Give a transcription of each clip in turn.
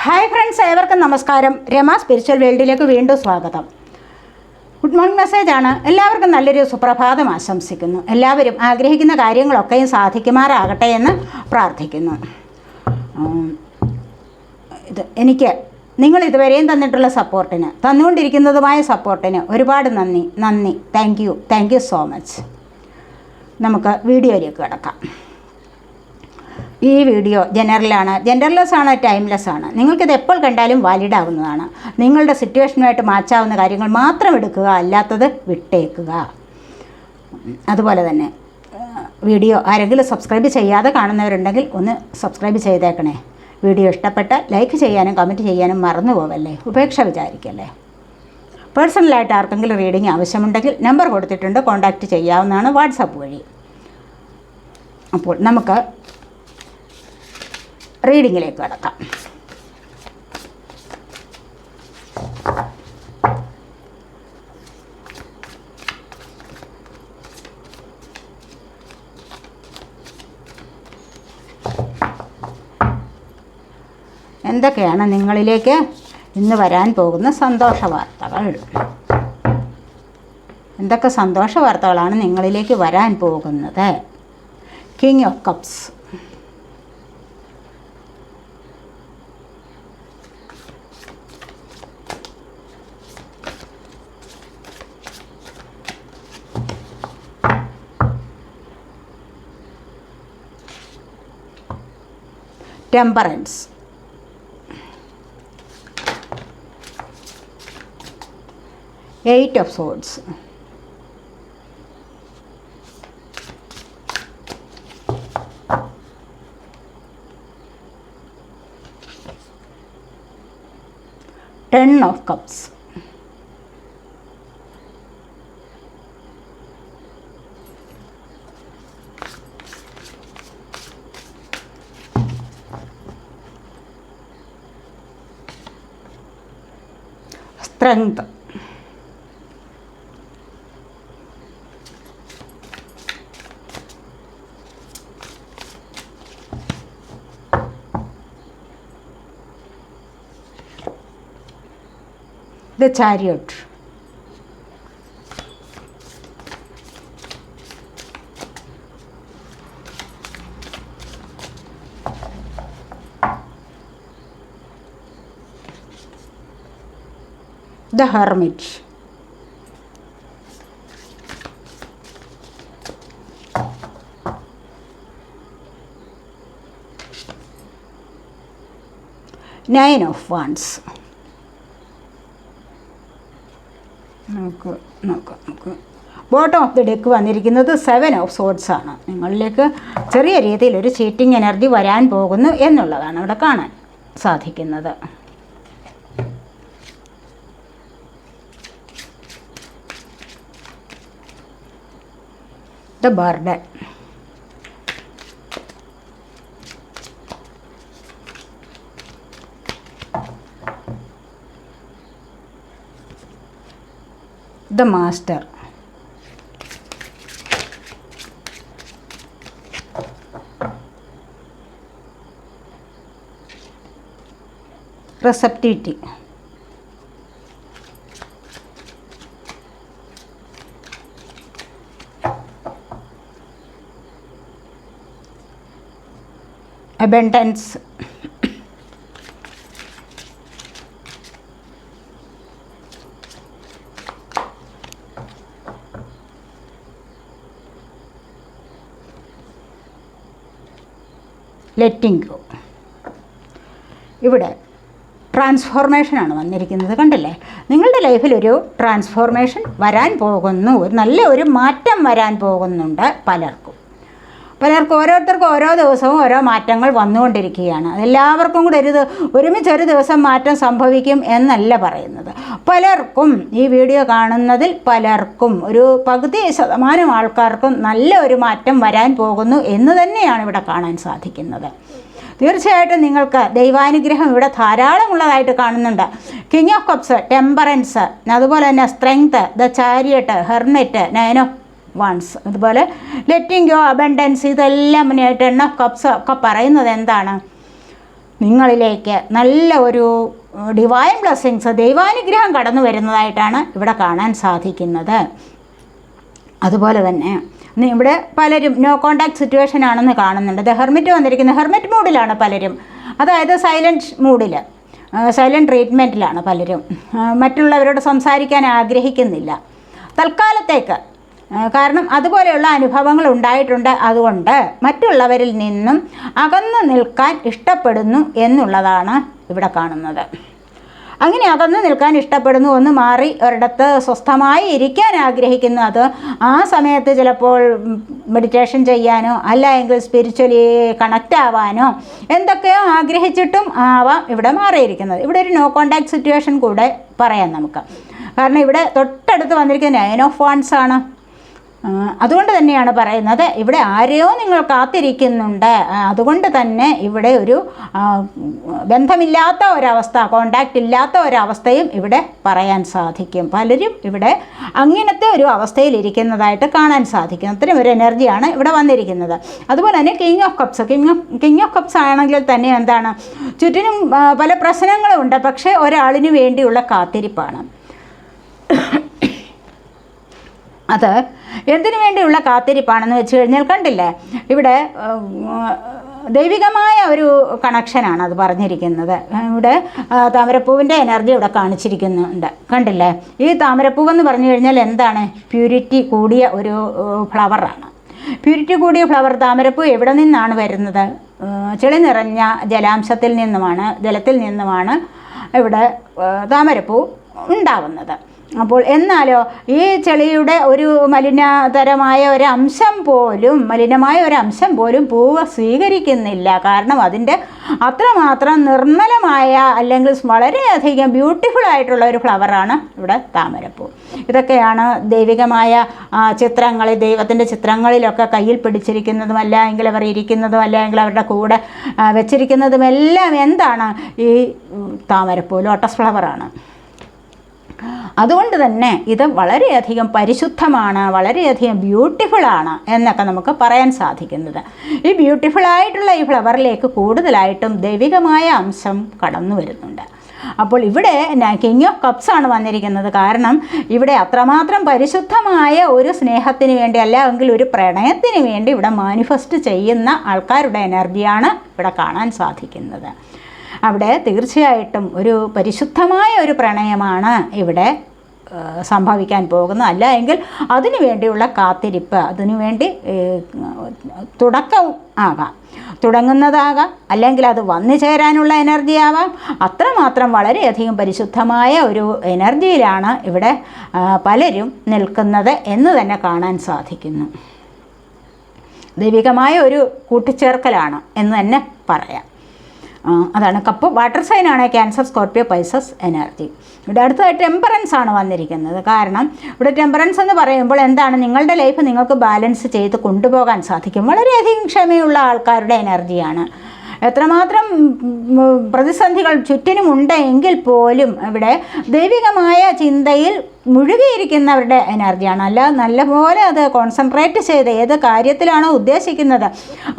Hi friends, ഏവർക്കും നമസ്കാരം. Rama spiritual വേൾഡിലേക്ക് വീണ്ടും സ്വാഗതം. ഗുഡ് മോർണിംഗ് മെസ്സേജാണ്. എല്ലാവർക്കും നല്ലൊരു സുപ്രഭാതം ആശംസിക്കുന്നു. എല്ലാവരും ആഗ്രഹിക്കുന്ന കാര്യങ്ങളൊക്കെയും സാധിക്കുമാറാകട്ടെ എന്ന് പ്രാർത്ഥിക്കുന്നു. എനിക്ക് നിങ്ങൾ ഇതുവരെയും തന്നിട്ടുള്ള സപ്പോർട്ടിന്, തന്നുകൊണ്ടിരിക്കുന്നതുമായ സപ്പോർട്ടിന് ഒരുപാട് നന്ദി. Thank you so much. നമുക്ക് വീഡിയോയിലേക്ക് കിടക്കാം. ഈ വീഡിയോ ജെൻഡർലെസ് ആണ്, ടൈംലെസ് ആണ്. നിങ്ങൾക്കിത് എപ്പോൾ കണ്ടാലും വാലിഡ് ആവുന്നതാണ്. നിങ്ങളുടെ സിറ്റുവേഷനുമായിട്ട് മാച്ചാവുന്ന കാര്യങ്ങൾ മാത്രം എടുക്കുക, അല്ലാത്തത് വിട്ടേക്കുക. അതുപോലെ തന്നെ വീഡിയോ ആരെങ്കിലും സബ്സ്ക്രൈബ് ചെയ്യാതെ കാണുന്നവരുണ്ടെങ്കിൽ ഒന്ന് സബ്സ്ക്രൈബ് ചെയ്തേക്കണേ. വീഡിയോ ഇഷ്ടപ്പെട്ട ലൈക്ക് ചെയ്യാനും കമൻറ്റ് ചെയ്യാനും മറന്നു പോവല്ലേ, ഉപേക്ഷ വിചാരിക്കല്ലേ. പേഴ്സണലായിട്ട് ആർക്കെങ്കിലും റീഡിങ് ആവശ്യമുണ്ടെങ്കിൽ നമ്പർ കൊടുത്തിട്ടുണ്ട്, കോൺടാക്റ്റ് ചെയ്യാവുന്നതാണ് വാട്സപ്പ് വഴി. അപ്പോൾ നമുക്ക് റീഡിങ്ങിലേക്ക് കടക്കാം. എന്തൊക്കെയാണ് നിങ്ങളിലേക്ക് ഇന്ന് വരാൻ പോകുന്ന സന്തോഷ വാർത്തകൾ? എന്തൊക്കെ സന്തോഷ വാർത്തകളാണ് നിങ്ങളിലേക്ക് വരാൻ പോകുന്നത്? King of cups, temperance, eight of swords, ten of cups, strength, the chariot, the hermit, nine of wands. നമുക്ക് ബോട്ടം ഓഫ് ദി ഡെക്ക് വന്നിരിക്കുന്നത് സെവൻ ഓഫ് സോർഡ്സ് ആണ്. നിങ്ങളിലേക്ക് ചെറിയ രീതിയിൽ ഒരു ചീറ്റിംഗ് എനർജി വരാൻ പോകുന്നു എന്നുള്ളതാണ് ഇവിടെ കാണാൻ സാധിക്കുന്നത്. The burden, the master, receptivity, abundance, letting go. ഇവിടെ ട്രാൻസ്ഫോർമേഷനാണ് വന്നിരിക്കുന്നത്, കണ്ടില്ലേ? നിങ്ങളുടെ ലൈഫിലൊരു ട്രാൻസ്ഫോർമേഷൻ വരാൻ പോകുന്നു, നല്ല ഒരു മാറ്റം വരാൻ പോകുന്നുണ്ട്. പലർക്കും ഓരോരുത്തർക്കും ഓരോ ദിവസവും ഓരോ മാറ്റങ്ങൾ വന്നുകൊണ്ടിരിക്കുകയാണ്. അതെല്ലാവർക്കും കൂടെ ഒരുമിച്ചൊരു ദിവസം മാറ്റം സംഭവിക്കും എന്നല്ല പറയുന്നത്. പലർക്കും, ഈ വീഡിയോ കാണുന്നതിൽ പലർക്കും, ഒരു പകുതി ശതമാനം ആൾക്കാർക്കും നല്ല ഒരു മാറ്റം വരാൻ പോകുന്നു എന്ന് തന്നെയാണ് ഇവിടെ കാണാൻ സാധിക്കുന്നത്. തീർച്ചയായിട്ടും നിങ്ങൾക്ക് ദൈവാനുഗ്രഹം ഇവിടെ ധാരാളമുള്ളതായിട്ട് കാണുന്നുണ്ട്. കിങ് ഓഫ് കപ്സ്, ടെമ്പറൻസ്, അതുപോലെ തന്നെ strength, the chariot, hermit, nine of wands, അതുപോലെ ലെറ്റിംഗ് ഗോ, അബണ്ടൻസ്, ഇതെല്ലാം 10 ഓഫ് കപ്സ് ഒക്കെ പറയുന്നത് എന്താണ്? നിങ്ങളിലേക്ക് നല്ല ഒരു ഡിവൈൻ ബ്ലെസ്സിങ്സ്, ദൈവാനുഗ്രഹം കടന്നു വരുന്നതായിട്ടാണ് ഇവിടെ കാണാൻ സാധിക്കുന്നത്. അതുപോലെ തന്നെ ഇവിടെ പലരും നോ കോണ്ടാക്ട് സിറ്റുവേഷൻ ആണെന്ന് കാണുന്നുണ്ട്. ഹെർമിറ്റ് വന്നിരിക്കുന്നത് ഹെർമിറ്റ് മൂഡിലാണ് പലരും, അതായത് സൈലൻറ്റ് മൂഡിൽ, സൈലൻറ്റ് ട്രീറ്റ്മെൻറ്റിലാണ് പലരും. മറ്റുള്ളവരോട് സംസാരിക്കാൻ ആഗ്രഹിക്കുന്നില്ല തൽക്കാലത്തേക്ക്. കാരണം അതുപോലെയുള്ള അനുഭവങ്ങൾ ഉണ്ടായിട്ടുണ്ട്. അതുകൊണ്ട് മറ്റുള്ളവരിൽ നിന്നും അകന്നു നിൽക്കാൻ ഇഷ്ടപ്പെടുന്നു എന്നുള്ളതാണ് ഇവിടെ കാണുന്നത്. അങ്ങനെ അകന്നു നിൽക്കാൻ ഇഷ്ടപ്പെടുന്നു, ഒന്ന് മാറി ഒരിടത്ത് സ്വസ്ഥമായി ഇരിക്കാൻ ആഗ്രഹിക്കുന്നു. അത് ആ സമയത്ത് ചിലപ്പോൾ മെഡിറ്റേഷൻ ചെയ്യാനോ അല്ല എങ്കിൽ സ്പിരിച്വലി കണക്റ്റ് ആവാനോ എന്തൊക്കെയോ ആഗ്രഹിച്ചിട്ടും ആവാം ഇവിടെ മാറിയിരിക്കുന്നത്. ഇവിടെ ഒരു നോ കോണ്ടാക്ട് സിറ്റുവേഷൻ കൂടെ പറയാം നമുക്ക്. കാരണം ഇവിടെ തൊട്ടടുത്ത് വന്നിരിക്കുന്ന 9 ഓഫ് വാൻഡ്സ് ആണ്. അതുകൊണ്ട് തന്നെയാണ് പറയുന്നത് ഇവിടെ ആരെയോ നിങ്ങൾ കാത്തിരിക്കുന്നുണ്ട്. അതുകൊണ്ട് തന്നെ ഇവിടെ ഒരു ബന്ധമില്ലാത്ത ഒരവസ്ഥ, കോണ്ടാക്റ്റ് ഇല്ലാത്ത ഒരവസ്ഥയും ഇവിടെ പറയാൻ സാധിക്കും. പലരും ഇവിടെ അങ്ങനത്തെ ഒരു അവസ്ഥയിലിരിക്കുന്നതായിട്ട് കാണാൻ സാധിക്കും. അത്രയും ഒരു എനർജിയാണ് ഇവിടെ വന്നിരിക്കുന്നത്. അതുപോലെ തന്നെ king of cups, king of cups ആണെങ്കിൽ തന്നെ എന്താണ്, ചുറ്റിനും പല പ്രശ്നങ്ങളും ഉണ്ട്, പക്ഷേ ഒരാളിന് വേണ്ടിയുള്ള കാത്തിരിപ്പാണ്. അത് എന്തിനു വേണ്ടിയുള്ള കാത്തിരിപ്പാണെന്ന് വെച്ച് കഴിഞ്ഞാൽ കണ്ടില്ലേ, ഇവിടെ ദൈവികമായ ഒരു കണക്ഷനാണ് അത് പറഞ്ഞിരിക്കുന്നത്. ഇവിടെ താമരപ്പൂവിൻ്റെ എനർജി ഇവിടെ കാണിച്ചിരിക്കുന്നുണ്ട്, കണ്ടില്ലേ. ഈ താമരപ്പൂവെന്ന് പറഞ്ഞു കഴിഞ്ഞാൽ എന്താണ്, പ്യൂരിറ്റി കൂടിയ ഒരു ഫ്ലവറാണ്. പ്യൂരിറ്റി കൂടിയ ഫ്ലവർ, താമരപ്പൂ എവിടെ നിന്നാണ് വരുന്നത്? ചെളി നിറഞ്ഞ ജലാംശത്തിൽ നിന്നുമാണ്, ജലത്തിൽ നിന്നുമാണ് ഇവിടെ താമരപ്പൂ ഉണ്ടാവുന്നത്. അപ്പോൾ എന്നാലോ ഈ ചെളിയുടെ ഒരു മലിനമായ ഒരു അംശം പോലും പൂവ് സ്വീകരിക്കുന്നില്ല. കാരണം അതിൻ്റെ അത്രമാത്രം നിർമ്മലമായ അല്ലെങ്കിൽ വളരെയധികം ബ്യൂട്ടിഫുൾ ആയിട്ടുള്ള ഒരു ഫ്ലവറാണ് ഇവിടെ താമരപ്പൂ. ഇതൊക്കെയാണ് ദൈവികമായ ചിത്രങ്ങളിൽ, ദൈവത്തിൻ്റെ ചിത്രങ്ങളിലൊക്കെ കയ്യിൽ പിടിച്ചിരിക്കുന്നതും അല്ല എങ്കിൽ അവർ ഇരിക്കുന്നതും അല്ല എങ്കിൽ അവരുടെ കൂടെ വെച്ചിരിക്കുന്നതുമെല്ലാം എന്താണ്, ഈ താമരപ്പൂ, ലോട്ടസ് ഫ്ലവറാണ്. അതുകൊണ്ട് തന്നെ ഇത് വളരെയധികം പരിശുദ്ധമാണ്, വളരെയധികം ബ്യൂട്ടിഫുള്ളാണ് എന്നൊക്കെ നമുക്ക് പറയാൻ സാധിക്കുന്നത്. ഈ ബ്യൂട്ടിഫുള്ളായിട്ടുള്ള ഈ ഫ്ലവറിലേക്ക് കൂടുതലായിട്ടും ദൈവികമായ അംശം കടന്നു വരുന്നുണ്ട്. അപ്പോൾ ഇവിടെ കിങ് ഓഫ് കപ്സ് ആണ് വന്നിരിക്കുന്നത്. കാരണം ഇവിടെ അത്രമാത്രം പരിശുദ്ധമായ ഒരു സ്നേഹത്തിന് വേണ്ടി അല്ല എങ്കിൽ ഒരു പ്രണയത്തിന് വേണ്ടി ഇവിടെ മാനിഫെസ്റ്റ് ചെയ്യുന്ന ആൾക്കാരുടെ എനർജിയാണ് ഇവിടെ കാണാൻ സാധിക്കുന്നത്. അവിടെ തീർച്ചയായിട്ടും ഒരു പരിശുദ്ധമായ ഒരു പ്രണയമാണ് ഇവിടെ സംഭവിക്കാൻ പോകുന്നത്. അല്ല എങ്കിൽ അതിനു വേണ്ടിയുള്ള കാത്തിരിപ്പ്, അതിനുവേണ്ടി തുടക്കം ആകാം, തുടങ്ങുന്നതാകാം, അല്ലെങ്കിൽ അത് വന്നു ചേരാനുള്ള എനർജി ആവാം. അത്രമാത്രം വളരെയധികം പരിശുദ്ധമായ ഒരു എനർജിയിലാണ് ഇവിടെ പലരും നിൽക്കുന്നത് എന്ന് തന്നെ കാണാൻ സാധിക്കുന്നു. ദൈവികമായ ഒരു കൂട്ടിച്ചേർക്കലാണ് എന്ന് തന്നെ പറയാം. അതാണ് കപ്പ്. വാട്ടർ സൈനാണ് ക്യാൻസർ, സ്കോർപ്പിയോ, പൈസസ് എനർജി. ഇവിടെ അടുത്തതായി ടെമ്പറൻസ് ആണ് വന്നിരിക്കുന്നത്. കാരണം ഇവിടെ ടെമ്പറൻസ് എന്ന് പറയുമ്പോൾ എന്താണ്, നിങ്ങളുടെ ലൈഫ് നിങ്ങൾക്ക് ബാലൻസ് ചെയ്ത് കൊണ്ടുപോകാൻ സാധിക്കും. വളരെയധികം ക്ഷമയുള്ള ആൾക്കാരുടെ എനർജിയാണ്. എത്രമാത്രം പ്രതിസന്ധികൾ ചുറ്റിനുമുണ്ട് എങ്കിൽ പോലും ഇവിടെ ദൈവികമായ ചിന്തയിൽ മുഴുകിയിരിക്കുന്നവരുടെ എനർജിയാണ്. അല്ല, നല്ലപോലെ അത് കോൺസെൻട്രേറ്റ് ചെയ്ത് ഏത് കാര്യത്തിലാണോ ഉദ്ദേശിക്കുന്നത്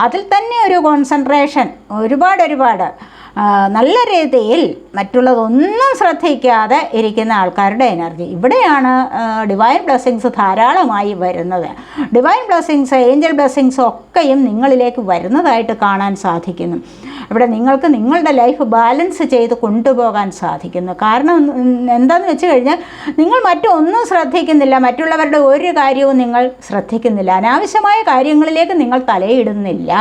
അതിൽ തന്നെ ഒരു കോൺസെൻട്രേഷൻ, ഒരുപാട് നല്ല രീതിയിൽ മറ്റുള്ളതൊന്നും ശ്രദ്ധിക്കാതെ ഇരിക്കുന്ന ആൾക്കാരുടെ എനർജി. ഇവിടെയാണ് ഡിവൈൻ ബ്ലെസ്സിങ്സ് ധാരാളമായി വരുന്നത്. ഡിവൈൻ ബ്ലെസ്സിങ്സ്, ഏഞ്ചൽ ബ്ലെസ്സിങ്സ് ഒക്കെയും നിങ്ങളിലേക്ക് വരുന്നതായിട്ട് കാണാൻ സാധിക്കുന്നു. ഇവിടെ നിങ്ങൾക്ക് നിങ്ങളുടെ ലൈഫ് ബാലൻസ് ചെയ്ത് കൊണ്ടുപോകാൻ സാധിക്കുന്നു. കാരണം എന്താണെന്ന് വെച്ച് കഴിഞ്ഞാൽ നിങ്ങൾ മറ്റൊന്നും ശ്രദ്ധിക്കുന്നില്ല, മറ്റുള്ളവരുടെ ഒരു കാര്യവും നിങ്ങൾ ശ്രദ്ധിക്കുന്നില്ല, അനാവശ്യമായ കാര്യങ്ങളിലേക്ക് നിങ്ങൾ തലയിടുന്നില്ല.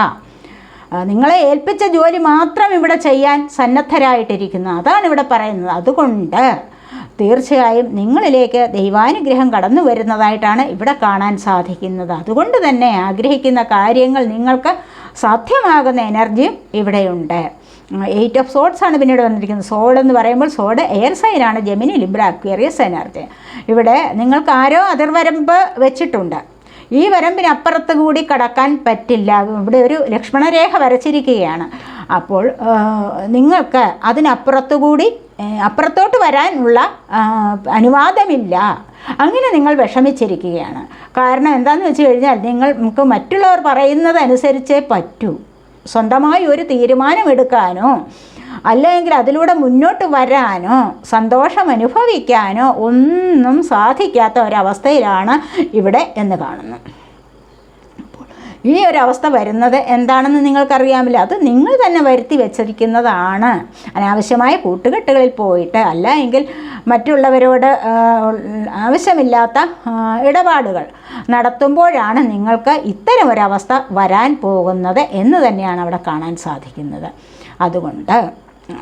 നിങ്ങളെ ഏൽപ്പിച്ച ജോലി മാത്രം ഇവിടെ ചെയ്യാൻ സന്നദ്ധരായിട്ടിരിക്കുന്നു. അതാണ് ഇവിടെ പറയുന്നത്. അതുകൊണ്ട് തീർച്ചയായും നിങ്ങളിലേക്ക് ദൈവാനുഗ്രഹം കടന്നു വരുന്നതായിട്ടാണ് ഇവിടെ കാണാൻ സാധിക്കുന്നത്. അതുകൊണ്ട് തന്നെ ആഗ്രഹിക്കുന്ന കാര്യങ്ങൾ നിങ്ങൾക്ക് സാധ്യമാകുന്ന എനർജിയും ഇവിടെയുണ്ട്. 8 ഓഫ് സോഡ്സ് ആണ് പിന്നീട് വന്നിരിക്കുന്നത്. സോഡ് എന്ന് പറയുമ്പോൾ സോഡ് എയർ സൈനാണ്, ജെമിനി, ലിബ്ര, അക്വേറിയസ് എനർജി. ഇവിടെ നിങ്ങൾക്ക് ആരോ അതിർവരമ്പ് വെച്ചിട്ടുണ്ട്. ഈ വരമ്പിനപ്പുറത്ത് കൂടി കടക്കാൻ പറ്റില്ല. ഇവിടെ ഒരു ലക്ഷ്മണരേഖ വരച്ചിരിക്കുകയാണ്. അപ്പോൾ നിങ്ങൾക്ക് അതിനപ്പുറത്തുകൂടി അപ്പുറത്തോട്ട് വരാനുള്ള അനുവാദമില്ല. അങ്ങനെ നിങ്ങൾ വിഷമിച്ചിരിക്കുകയാണ്. കാരണം എന്താണെന്ന് വെച്ച് കഴിഞ്ഞാൽ നിങ്ങൾക്ക് മറ്റുള്ളവർ പറയുന്നത് അനുസരിച്ചേ പറ്റൂ. സ്വന്തമായി ഒരു തീരുമാനമെടുക്കാനോ അല്ലെങ്കിൽ അതിലൂടെ മുന്നോട്ട് വരാനോ സന്തോഷം അനുഭവിക്കാനോ ഒന്നും സാധിക്കാത്ത ഒരവസ്ഥയിലാണ് ഇവിടെ എന്ന് കാണുന്നു. ഈ ഒരവസ്ഥ വരുന്നത് എന്താണെന്ന് നിങ്ങൾക്കറിയാമില്ല. അത് നിങ്ങൾ തന്നെ വരുത്തി വെച്ചിരിക്കുന്നതാണ്. അനാവശ്യമായ കൂട്ടുകെട്ടുകളിൽ പോയിട്ട്, അല്ല എങ്കിൽ മറ്റുള്ളവരോട് ആവശ്യമില്ലാത്ത ഇടപാടുകൾ നടത്തുമ്പോഴാണ് നിങ്ങൾക്ക് ഇത്തരം ഒരവസ്ഥ വരാൻ പോകുന്നത് എന്ന് തന്നെയാണ് അവിടെ കാണാൻ സാധിക്കുന്നത്. അതുകൊണ്ട്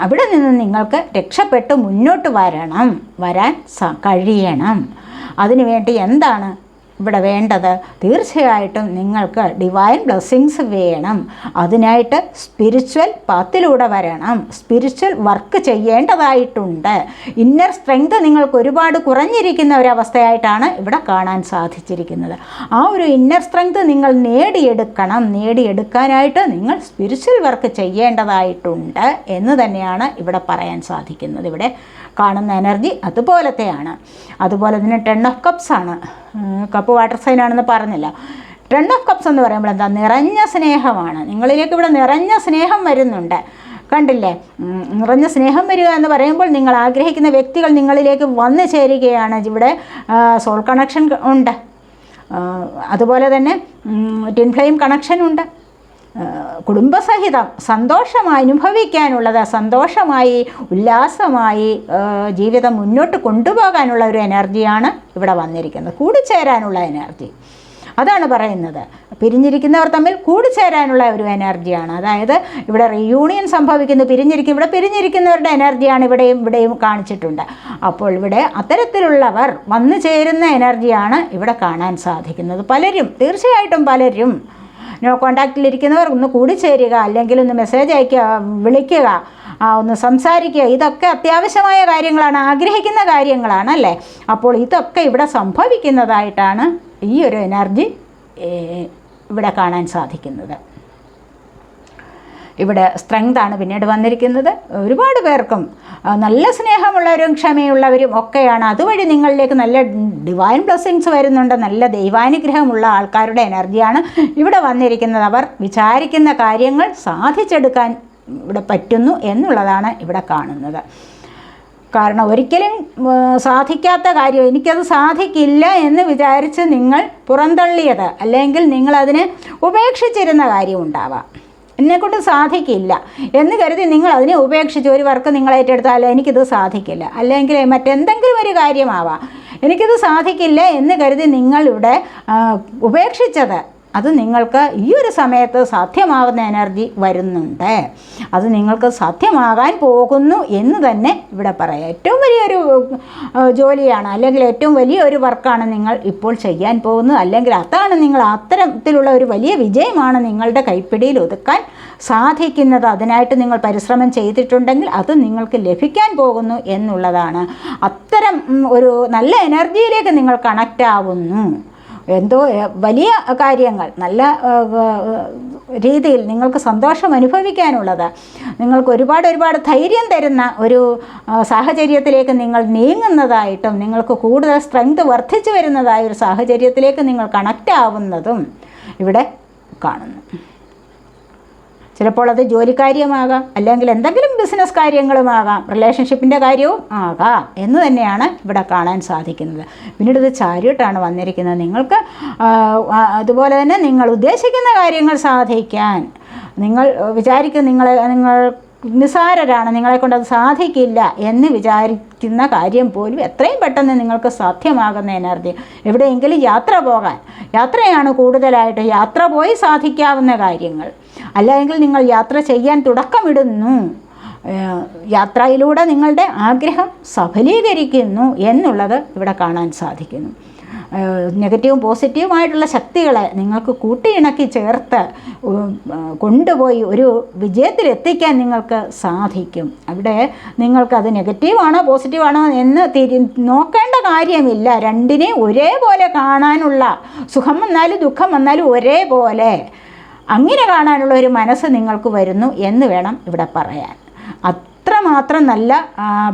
അവിടെ നിന്ന് നിങ്ങൾക്ക് രക്ഷപ്പെട്ട് മുന്നോട്ട് വരാൻ കഴിയണം. അതിനുവേണ്ടി എന്താണ് ഇവിടെ വേണ്ടത്? തീർച്ചയായിട്ടും നിങ്ങൾക്ക് ഡിവൈൻ ബ്ലെസ്സിങ്സ് വേണം. അതിനായിട്ട് സ്പിരിച്വൽ പാത്തിലൂടെ വരണം. സ്പിരിച്വൽ വർക്ക് ചെയ്യേണ്ടതായിട്ടുണ്ട്. ഇന്നർ സ്ട്രെങ്ത് നിങ്ങൾക്ക് ഒരുപാട് കുറഞ്ഞിരിക്കുന്ന ഒരവസ്ഥയായിട്ടാണ് ഇവിടെ കാണാൻ സാധിച്ചിരിക്കുന്നത്. ആ ഒരു ഇന്നർ സ്ട്രെങ്ത് നിങ്ങൾ നേടിയെടുക്കണം. നേടിയെടുക്കാനായിട്ട് നിങ്ങൾ സ്പിരിച്വൽ വർക്ക് ചെയ്യേണ്ടതായിട്ടുണ്ട് എന്ന് തന്നെയാണ് ഇവിടെ പറയാൻ സാധിക്കുന്നത്. ഇവിടെ കാണുന്ന എനർജി അതുപോലത്തെയാണ്. അതുപോലെ തന്നെ 10 ഓഫ് കപ്സ് ആണ്. കപ്പ് വാട്ടർ സൈൻ ആണെന്ന് പറഞ്ഞില്ല. 10 ഓഫ് കപ്സ് എന്ന് പറയുമ്പോൾ എന്താ? നിറഞ്ഞ സ്നേഹമാണ്. നിങ്ങളിലേക്ക് ഇവിടെ നിറഞ്ഞ സ്നേഹം വരുന്നുണ്ട്. കണ്ടില്ലേ? നിറഞ്ഞ സ്നേഹം വരിക എന്ന് പറയുമ്പോൾ നിങ്ങൾ ആഗ്രഹിക്കുന്ന വ്യക്തികൾ നിങ്ങളിലേക്ക് വന്നു ചേരുകയാണ്. ഇവിടെ സോൾ കണക്ഷൻ ഉണ്ട്. അതുപോലെ തന്നെ ട്വിൻ ഫ്ലെയിം കണക്ഷൻ ഉണ്ട്. കുടുംബസഹിതം സന്തോഷമായി അനുഭവിക്കാനുള്ളത്, സന്തോഷമായി ഉല്ലാസമായി ജീവിതം മുന്നോട്ട് കൊണ്ടുപോകാനുള്ള ഒരു എനർജിയാണ് ഇവിടെ വന്നിരിക്കുന്നത്. കൂടിച്ചേരാനുള്ള എനർജി, അതാണ് പറയുന്നത്. പിരിഞ്ഞിരിക്കുന്നവർ തമ്മിൽ കൂടിച്ചേരാനുള്ള ഒരു എനർജിയാണ്. അതായത് ഇവിടെ റീയൂണിയൻ സംഭവിക്കുന്നു. ഇവിടെ പിരിഞ്ഞിരിക്കുന്നവരുടെ എനർജിയാണ് ഇവിടെയും കാണിച്ചിട്ടുണ്ട്. അപ്പോൾ ഇവിടെ അത്തരത്തിലുള്ളവർ വന്നു ചേരുന്ന എനർജിയാണ് ഇവിടെ കാണാൻ സാധിക്കുന്നത്. തീർച്ചയായിട്ടും പലരും നോ കോണ്ടാക്റ്റിലിരിക്കുന്നവർ ഒന്ന് കൂടിച്ചേരുക, അല്ലെങ്കിൽ ഒന്ന് മെസ്സേജ് അയയ്ക്കുക, വിളിക്കുക, ഒന്ന് സംസാരിക്കുക. ഇതൊക്കെ അത്യാവശ്യമായ കാര്യങ്ങളാണ്, ആഗ്രഹിക്കുന്ന കാര്യങ്ങളാണ് അല്ലേ? അപ്പോൾ ഇതൊക്കെ ഇവിടെ സംഭവിക്കുന്നതായിട്ടാണ് ഈ ഒരു എനർജി ഇവിടെ കാണാൻ സാധിക്കുന്നത്. ഇവിടെ സ്ട്രെങ്താണ് പിന്നീട് വന്നിരിക്കുന്നത്. ഒരുപാട് പേർക്കും നല്ല സ്നേഹമുള്ളവരും ക്ഷമയുള്ളവരും ഒക്കെയാണ്. അതുവഴി നിങ്ങളിലേക്ക് നല്ല ഡിവൈൻ ബ്ലെസ്സിങ്സ് വരുന്നുണ്ട്. നല്ല ദൈവാനുഗ്രഹമുള്ള ആൾക്കാരുടെ എനർജിയാണ് ഇവിടെ വന്നിരിക്കുന്നത്. അവർ വിചാരിക്കുന്ന കാര്യങ്ങൾ സാധിച്ചെടുക്കാൻ ഇവിടെ പറ്റുന്നു എന്നുള്ളതാണ് ഇവിടെ കാണുന്നത്. കാരണം ഒരിക്കലും സാധിക്കാത്ത കാര്യം, എനിക്കത് സാധിക്കില്ല എന്ന് വിചാരിച്ച് നിങ്ങൾ പുറന്തള്ളിയത്, അല്ലെങ്കിൽ നിങ്ങളതിനെ ഉപേക്ഷിച്ചിരുന്ന കാര്യം ഉണ്ടാവാം. എന്നെക്കൊണ്ട് സാധിക്കില്ല എന്ന് കരുതി നിങ്ങൾ അതിനെ ഉപേക്ഷിച്ച് ഒരു വർക്ക് നിങ്ങൾ ഏറ്റെടുത്താൽ എനിക്കിത് സാധിക്കില്ല, അല്ലെങ്കിൽ മറ്റെന്തെങ്കിലും ഒരു കാര്യമാവാം, എനിക്കിത് സാധിക്കില്ല എന്ന് കരുതി നിങ്ങളിവിടെ ഉപേക്ഷിച്ചത്, അത് നിങ്ങൾക്ക് ഈ ഒരു സമയത്ത് സാധ്യമാവുന്ന എനർജി വരുന്നുണ്ട്. അത് നിങ്ങൾക്ക് സാധ്യമാകാൻ പോകുന്നു എന്ന് തന്നെ ഇവിടെ പറയാം. ഏറ്റവും വലിയൊരു ജോലിയാണ്, അല്ലെങ്കിൽ ഏറ്റവും വലിയൊരു വർക്കാണ് നിങ്ങൾ ഇപ്പോൾ ചെയ്യാൻ പോകുന്നത്. അല്ലെങ്കിൽ അതാണ് നിങ്ങൾ അത്തരത്തിലുള്ള ഒരു വലിയ വിജയമാണ് നിങ്ങളുടെ കൈപ്പിടിയിൽ ഒതുക്കാൻ സാധിക്കുന്നത്. അതിനായിട്ട് നിങ്ങൾ പരിശ്രമം ചെയ്തിട്ടുണ്ടെങ്കിൽ അത് നിങ്ങൾക്ക് ലഭിക്കാൻ പോകുന്നു എന്നുള്ളതാണ്. അത്തരം ഒരു നല്ല എനർജിയിലേക്ക് നിങ്ങൾ കണക്റ്റ് ആവുന്നു. എന്തോ വലിയ കാര്യങ്ങൾ നല്ല രീതിയിൽ നിങ്ങൾക്ക് സന്തോഷം അനുഭവിക്കാനുള്ളത്, നിങ്ങൾക്ക് ഒരുപാട് ധൈര്യം തരുന്ന ഒരു സാഹചര്യത്തിലേക്ക് നിങ്ങൾ നീങ്ങുന്നതായിട്ടും, നിങ്ങൾക്ക് കൂടുതൽ സ്ട്രെങ്ത് വർദ്ധിച്ചു വരുന്നതായ ഒരു സാഹചര്യത്തിലേക്ക് നിങ്ങൾ കണക്റ്റ് ആവുന്നതും ഇവിടെ കാണുന്നു. ചിലപ്പോൾ അത് ജോലിക്കാര്യമാകാം, അല്ലെങ്കിൽ എന്തെങ്കിലും ബിസിനസ് കാര്യങ്ങളുമാകാം, റിലേഷൻഷിപ്പിൻ്റെ കാര്യവും ആകാം എന്ന് തന്നെയാണ് ഇവിടെ കാണാൻ സാധിക്കുന്നത്. പിന്നീട് ഇത് ചാരിയട്ടാണ് വന്നിരിക്കുന്നത്. നിങ്ങൾക്ക് അതുപോലെ തന്നെ നിങ്ങൾ ഉദ്ദേശിക്കുന്ന കാര്യങ്ങൾ സാധിക്കാൻ, നിങ്ങൾ വിചാരിക്കും നിങ്ങൾ നിസ്സാരരാണ്, നിങ്ങളെക്കൊണ്ട് അത് സാധിക്കില്ല എന്ന് വിചാരിക്കുന്ന കാര്യം പോലും എത്രയും പെട്ടെന്ന് നിങ്ങൾക്ക് സാധ്യമാകുന്ന എനർജി. എവിടെയെങ്കിലും യാത്ര പോകാൻ, യാത്രയാണ് കൂടുതലായിട്ട്, യാത്ര പോയി സാധിക്കാവുന്ന കാര്യങ്ങൾ, അല്ലെങ്കിൽ നിങ്ങൾ യാത്ര ചെയ്യാൻ തുടക്കമിടുന്നു, യാത്രയിലൂടെ നിങ്ങളുടെ ആഗ്രഹം സഫലീകരിക്കുന്നു എന്നുള്ളത് ഇവിടെ കാണാൻ സാധിക്കുന്നു. നെഗറ്റീവും പോസിറ്റീവുമായിട്ടുള്ള ശക്തികളെ നിങ്ങൾക്ക് കൂട്ടിയിണക്കി ചേർത്ത് കൊണ്ടുപോയി ഒരു വിജയത്തിലെത്തിക്കാൻ നിങ്ങൾക്ക് സാധിക്കും. അവിടെ നിങ്ങൾക്കത് നെഗറ്റീവാണോ പോസിറ്റീവാണോ എന്ന് നോക്കേണ്ട കാര്യമില്ല. രണ്ടിനെയും ഒരേപോലെ കാണാനുള്ള, സുഖം വന്നാലും ദുഃഖം വന്നാലും ഒരേപോലെ അങ്ങനെ കാണാനുള്ള ഒരു മനസ്സ് നിങ്ങൾക്ക് വരുന്നു എന്ന് വേണം ഇവിടെ പറയാൻ. അത്ര അത്രമാത്രം നല്ല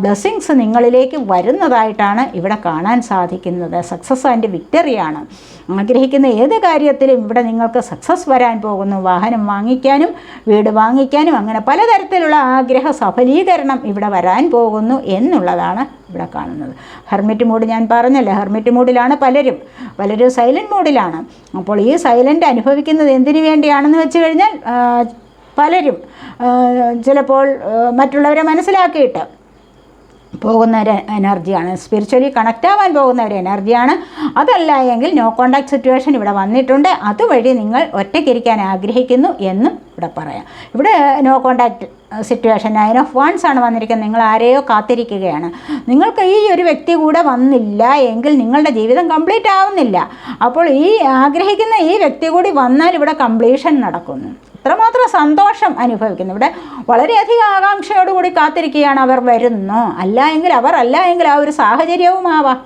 ബ്ലെസ്സിങ്സ് നിങ്ങളിലേക്ക് വരുന്നതായിട്ടാണ് ഇവിടെ കാണാൻ സാധിക്കുന്നത്. സക്സസ് ആൻഡ് വിക്ടറിയാണ്. ആഗ്രഹിക്കുന്ന ഏത് കാര്യത്തിലും ഇവിടെ നിങ്ങൾക്ക് സക്സസ് വരാൻ പോകുന്നു. വാഹനം വാങ്ങിക്കാനും വീട് വാങ്ങിക്കാനും അങ്ങനെ പലതരത്തിലുള്ള ആഗ്രഹ സഫലീകരണം ഇവിടെ വരാൻ പോകുന്നു എന്നുള്ളതാണ് ഇവിടെ കാണുന്നത്. ഹെർമിറ്റ് മൂഡ് ഞാൻ പറഞ്ഞല്ലോ, ഹെർമിറ്റ് മൂഡിലാണ് പലരും സൈലൻറ്റ് മൂഡിലാണ്. അപ്പോൾ ഈ സൈലൻ്റ് അനുഭവിക്കുന്നത് എന്തിനു വേണ്ടിയാണെന്ന് വെച്ച് കഴിഞ്ഞാൽ പലരും ചിലപ്പോൾ മറ്റുള്ളവരെ മനസ്സിലാക്കിയിട്ട് പോകുന്ന ഒരു എനർജിയാണ്, സ്പിരിച്വലി കണക്റ്റ് ആവാൻ പോകുന്ന ഒരു എനർജിയാണ്. അതല്ല എങ്കിൽ നോ കോണ്ടാക്ട് സിറ്റുവേഷൻ ഇവിടെ വന്നിട്ടുണ്ട്, അതുവഴി നിങ്ങൾ ഒറ്റയ്ക്കിരിക്കാൻ ആഗ്രഹിക്കുന്നു എന്നും ഇവിടെ പറയാം. ഇവിടെ no contact situation 9 of wands ആണ് വന്നിരിക്കുന്നത്. നിങ്ങൾ ആരെയോ കാത്തിരിക്കുകയാണ്. നിങ്ങൾക്ക് ഈ ഒരു വ്യക്തി കൂടെ വന്നില്ല എങ്കിൽ നിങ്ങളുടെ ജീവിതം കംപ്ലീറ്റ് ആവുന്നില്ല. അപ്പോൾ ഈ ആഗ്രഹിക്കുന്ന ഈ വ്യക്തി കൂടി വന്നാൽ ഇവിടെ കംപ്ലീഷൻ നടക്കുന്നു. അത്രമാത്രം സന്തോഷം അനുഭവിക്കുന്നു. ഇവിടെ വളരെയധികം ആകാംക്ഷയോടുകൂടി കാത്തിരിക്കുകയാണ്. അവർ വരുന്നോ, അല്ല എങ്കിൽ ആ ഒരു സാഹചര്യവും ആവാം.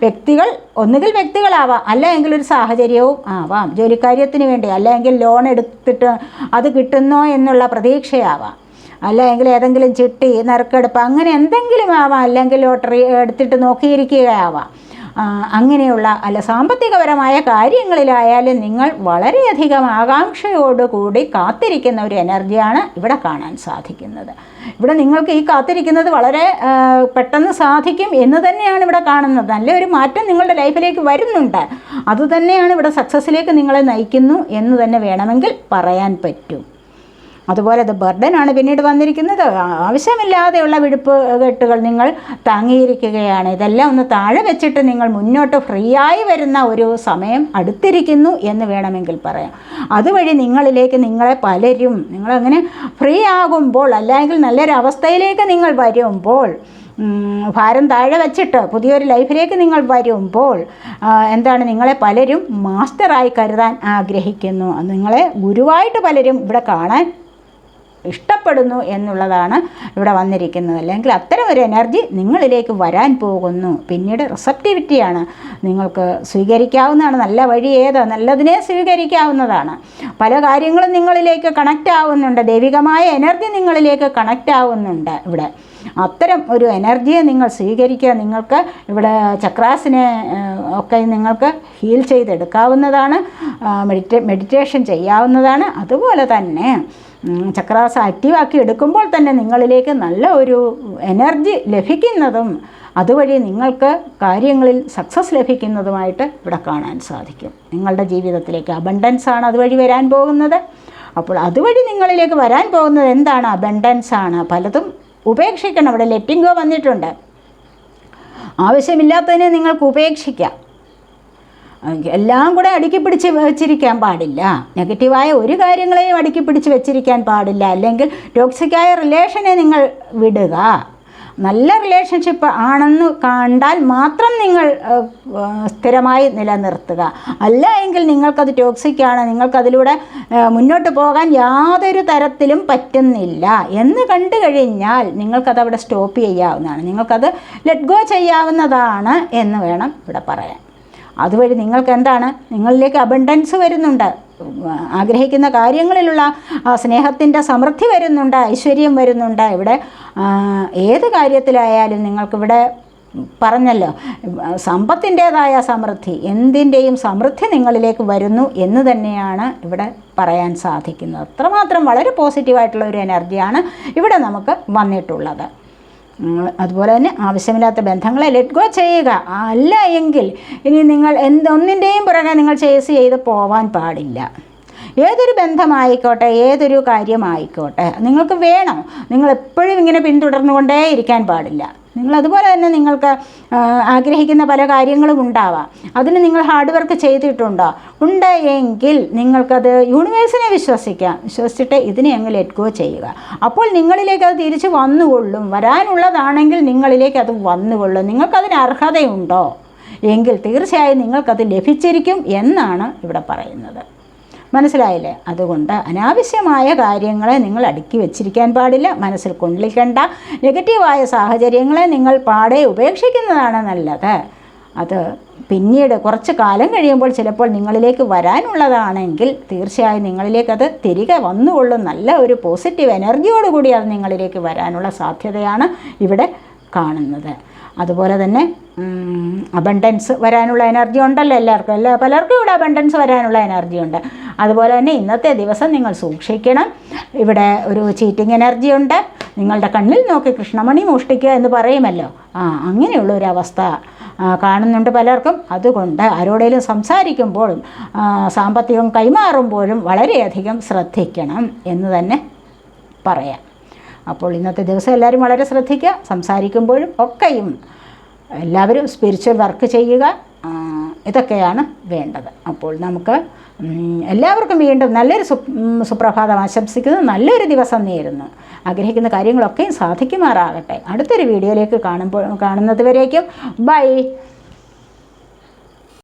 വ്യക്തികൾ ഒന്നുകിൽ വ്യക്തികളാവാം, അല്ല എങ്കിൽ ഒരു സാഹചര്യവും ആവാം. ജോലിക്കാര്യത്തിന് വേണ്ടി, അല്ലെങ്കിൽ ലോൺ എടുത്തിട്ട് അത് കിട്ടുന്നോ എന്നുള്ള പ്രതീക്ഷയാവാം, അല്ല എങ്കിൽ ഏതെങ്കിലും ചിട്ടി നറുക്കെടുപ്പ് അങ്ങനെ എന്തെങ്കിലും ആവാം, അല്ലെങ്കിൽ ലോട്ടറി എടുത്തിട്ട് നോക്കിയിരിക്കുകയാവാം. അങ്ങനെയുള്ള അല്ല സാമ്പത്തികപരമായ കാര്യങ്ങളിലായാലും നിങ്ങൾ വളരെയധികം ആകാംക്ഷയോടുകൂടി കാത്തിരിക്കുന്ന ഒരു എനർജിയാണ് ഇവിടെ കാണാൻ സാധിക്കുന്നത്. ഇവിടെ നിങ്ങൾക്ക് ഈ കാത്തിരിക്കുന്നത് വളരെ പെട്ടെന്ന് സാധിക്കും എന്ന് തന്നെയാണ് ഇവിടെ കാണുന്നത്. നല്ലൊരു മാറ്റം നിങ്ങളുടെ ലൈഫിലേക്ക് വരുന്നുണ്ട്. അതുതന്നെയാണ് ഇവിടെ സക്സസ്സിലേക്ക് നിങ്ങളെ നയിക്കുന്നു എന്ന് തന്നെ വേണമെങ്കിൽ പറയാൻ പറ്റും. അതുപോലെ അത് ബർഡനാണ് പിന്നീട് വന്നിരിക്കുന്നത്. ആവശ്യമില്ലാതെയുള്ള വിടുപ്പ് കെട്ടുകൾ നിങ്ങൾ താങ്ങിയിരിക്കുകയാണ്. ഇതെല്ലാം ഒന്ന് താഴെ വെച്ചിട്ട് നിങ്ങൾ മുന്നോട്ട് ഫ്രീ ആയി വരുന്ന ഒരു സമയം അടുത്തിരിക്കുന്നു എന്ന് വേണമെങ്കിൽ പറയാം. അതുവഴി നിങ്ങളിലേക്ക് നിങ്ങളെ പലരും നിങ്ങളങ്ങനെ ഫ്രീ ആകുമ്പോൾ, അല്ലെങ്കിൽ നല്ലൊരവസ്ഥയിലേക്ക് നിങ്ങൾ വരുമ്പോൾ, ഭാരം താഴെ വെച്ചിട്ട് പുതിയൊരു ലൈഫിലേക്ക് നിങ്ങൾ വരുമ്പോൾ നിങ്ങളെ പലരും മാസ്റ്ററായി കരുതാൻ ആഗ്രഹിക്കുന്നു. നിങ്ങളെ ഗുരുവായിട്ട് പലരും ഇവിടെ കാണാൻ ഇഷ്ടപ്പെടുന്നു എന്നുള്ളതാണ് ഇവിടെ വന്നിരിക്കുന്നത്. അല്ലെങ്കിൽ അത്തരം ഒരു എനർജി നിങ്ങളിലേക്ക് വരാൻ പോകുന്നു. പിന്നീട് റിസപ്റ്റിവിറ്റിയാണ്. നിങ്ങൾക്ക് സ്വീകരിക്കാവുന്നതാണ്. നല്ല വഴി നല്ലതിനെ സ്വീകരിക്കാവുന്നതാണ്. പല കാര്യങ്ങളും നിങ്ങളിലേക്ക് കണക്റ്റ് ആവുന്നുണ്ട്. ദൈവികമായ എനർജി നിങ്ങളിലേക്ക് കണക്റ്റ് ആവുന്നുണ്ട്. ഇവിടെ അത്തരം ഒരു എനർജിയെ നിങ്ങൾ സ്വീകരിക്കുക. നിങ്ങൾക്ക് ഇവിടെ ചക്രാസിനെ ഒക്കെ നിങ്ങൾക്ക് ഹീൽ ചെയ്തെടുക്കാവുന്നതാണ്. മെഡിറ്റേഷൻ ചെയ്യാവുന്നതാണ്. അതുപോലെ തന്നെ ചക്രാസ് ആക്റ്റീവാക്കി എടുക്കുമ്പോൾ തന്നെ നിങ്ങളിലേക്ക് നല്ല ഒരു എനർജി ലഭിക്കുന്നതും അതുവഴി നിങ്ങൾക്ക് കാര്യങ്ങളിൽ സക്സസ് ലഭിക്കുന്നതുമായിട്ട് ഇവിടെ കാണാൻ സാധിക്കും. നിങ്ങളുടെ ജീവിതത്തിലേക്ക് അബണ്ടൻസ് ആണ് അതുവഴി വരാൻ പോകുന്നത്. അപ്പോൾ അതുവഴി നിങ്ങളിലേക്ക് വരാൻ പോകുന്നത് എന്താണ്? അബണ്ടൻസ് ആണ്. പലതും ഉപേക്ഷിക്കണം. ഇവിടെ ലെറ്റിംഗ് ഗോ വന്നിട്ടുണ്ട്. ആവശ്യമില്ലാത്തതിനെ നിങ്ങൾക്ക് ഉപേക്ഷിക്കാം. എല്ലാം കൂടെ അടുക്കി പിടിച്ച് വെച്ചിരിക്കാൻ പാടില്ല. നെഗറ്റീവായ ഒരു കാര്യങ്ങളെയും അടുക്കി പിടിച്ച് വെച്ചിരിക്കാൻ പാടില്ല. അല്ലെങ്കിൽ ടോക്സിക്കായ റിലേഷനെ നിങ്ങൾ വിടുക. നല്ല റിലേഷൻഷിപ്പ് ആണെന്ന് കണ്ടാൽ മാത്രം നിങ്ങൾ സ്ഥിരമായി നിലനിർത്തുക. അല്ല എങ്കിൽ നിങ്ങൾക്കത് ടോക്സിക്കാണ്, നിങ്ങൾക്കതിലൂടെ മുന്നോട്ട് പോകാൻ യാതൊരു തരത്തിലും പറ്റുന്നില്ല എന്ന് കണ്ടു കഴിഞ്ഞാൽ നിങ്ങൾക്കതവിടെ സ്റ്റോപ്പ് ചെയ്യാവുന്നതാണ്. നിങ്ങൾക്കത് ലെറ്റ് ഗോ ചെയ്യാവുന്നതാണ് എന്ന് വേണം ഇവിടെ പറയാൻ. അതുവഴി നിങ്ങൾക്ക് നിങ്ങളിലേക്ക് അബണ്ടൻസ് വരുന്നുണ്ട്. ആഗ്രഹിക്കുന്ന കാര്യങ്ങളിലുള്ള സ്നേഹത്തിൻ്റെ സമൃദ്ധി വരുന്നുണ്ട്, ഐശ്വര്യം വരുന്നുണ്ട്. ഇവിടെ ഏത് കാര്യത്തിലായാലും നിങ്ങൾക്കിവിടെ പറഞ്ഞല്ലോ, സമ്പത്തിൻ്റേതായ സമൃദ്ധി, എന്തിൻ്റെയും സമൃദ്ധി നിങ്ങളിലേക്ക് വരുന്നു എന്ന് തന്നെയാണ് ഇവിടെ പറയാൻ സാധിക്കുന്നത്. അത്രമാത്രം വളരെ പോസിറ്റീവായിട്ടുള്ള ഒരു എനർജിയാണ് ഇവിടെ നമുക്ക് വന്നിട്ടുള്ളത്. അതുപോലെ തന്നെ ആവശ്യമില്ലാത്ത ബന്ധങ്ങളെ ലെറ്റ് ഗോ ചെയ്യുക. അല്ല എങ്കിൽ ഇനി നിങ്ങൾ ഒന്നിൻ്റെയും പുറകെ നിങ്ങൾ ചേസ് ചെയ്ത് പോവാൻ പാടില്ല. ഏതൊരു ബന്ധമായിക്കോട്ടെ, ഏതൊരു കാര്യമായിക്കോട്ടെ നിങ്ങൾക്ക് വേണം. നിങ്ങളെപ്പോഴും ഇങ്ങനെ പിന്തുടർന്നുകൊണ്ടേ ഇരിക്കാൻ പാടില്ല. നിങ്ങളതുപോലെ തന്നെ നിങ്ങൾക്ക് ആഗ്രഹിക്കുന്ന പല കാര്യങ്ങളും ഉണ്ടാവാം. അതിന് നിങ്ങൾ ഹാർഡ് വർക്ക് ചെയ്തിട്ടുണ്ടോ? ഉണ്ട് എങ്കിൽ നിങ്ങൾക്കത് യൂണിവേഴ്സിനെ വിശ്വസിച്ചിട്ട് ഇതിനെ അങ്ങ് ലെറ്റ് ഗോ ചെയ്യുക. അപ്പോൾ നിങ്ങളിലേക്ക് അത് തിരിച്ച് വന്നുകൊള്ളും. വരാനുള്ളതാണെങ്കിൽ നിങ്ങളിലേക്ക് അത് വന്നുകൊള്ളും. നിങ്ങൾക്കതിന് അർഹതയുണ്ടോ എങ്കിൽ തീർച്ചയായും നിങ്ങൾക്കത് ലഭിച്ചിരിക്കും എന്നാണ് ഇവിടെ പറയുന്നത്. മനസ്സിലായില്ലേ? അതുകൊണ്ട് അനാവശ്യമായ കാര്യങ്ങളെ നിങ്ങൾ അടുക്കി വെച്ചിരിക്കാൻ പാടില്ല. മനസ്സിൽ കൊള്ളിക്കേണ്ട നെഗറ്റീവായ സാഹചര്യങ്ങളെ നിങ്ങൾ പാടെ ഉപേക്ഷിക്കുന്നതാണ് നല്ലത്. അത് പിന്നീട് കുറച്ച് കാലം കഴിയുമ്പോൾ ചിലപ്പോൾ നിങ്ങളിലേക്ക് വരാനുള്ളതാണെങ്കിൽ തീർച്ചയായും നിങ്ങളിലേക്ക് അത് തിരികെ വന്നുകൊള്ളും. നല്ല ഒരു പോസിറ്റീവ് എനർജിയോടുകൂടി അത് നിങ്ങളിലേക്ക് വരാനുള്ള സാധ്യതയാണ് ഇവിടെ കാണുന്നത്. അതുപോലെ തന്നെ അബണ്ടൻസ് വരാനുള്ള എനർജി ഉണ്ടല്ലോ എല്ലാവർക്കും. പലർക്കും ഇവിടെ അബണ്ടൻസ് വരാനുള്ള എനർജി ഉണ്ട്. അതുപോലെ തന്നെ ഇന്നത്തെ ദിവസം നിങ്ങൾ സൂക്ഷിക്കണം. ഇവിടെ ഒരു ചീറ്റിംഗ് എനർജി ഉണ്ട്. നിങ്ങളുടെ കണ്ണിൽ നോക്കി കൃഷ്ണമണി മോഷ്ടിക്കുക എന്ന് പറയുമല്ലോ, അങ്ങനെയുള്ള ഒരു അവസ്ഥ കാണുന്നുണ്ട് പലർക്കും. അതുകൊണ്ട് ആരോടെങ്കിലും സംസാരിക്കുമ്പോഴും സാമ്പത്തികം കൈമാറുമ്പോഴും വളരെയധികം ശ്രദ്ധിക്കണം എന്ന് തന്നെ പറയാം. അപ്പോൾ ഇന്നത്തെ ദിവസം എല്ലാവരും വളരെ ശ്രദ്ധിക്കുക. സംസാരിക്കുമ്പോഴും ഒക്കെയും എല്ലാവരും സ്പിരിച്വൽ വർക്ക് ചെയ്യുക. ഇതൊക്കെയാണ് വേണ്ടത്. അപ്പോൾ നമുക്ക് എല്ലാവർക്കും വീണ്ടും നല്ലൊരു സുപ്രഭാതം ആശംസിക്കുന്നു. നല്ലൊരു ദിവസം നേരുന്നു. ആഗ്രഹിക്കുന്ന കാര്യങ്ങളൊക്കെയും സാധിക്കുമാറാകട്ടെ. അടുത്തൊരു വീഡിയോയിലേക്ക് കാണുന്നത് വരേക്കും ബൈ.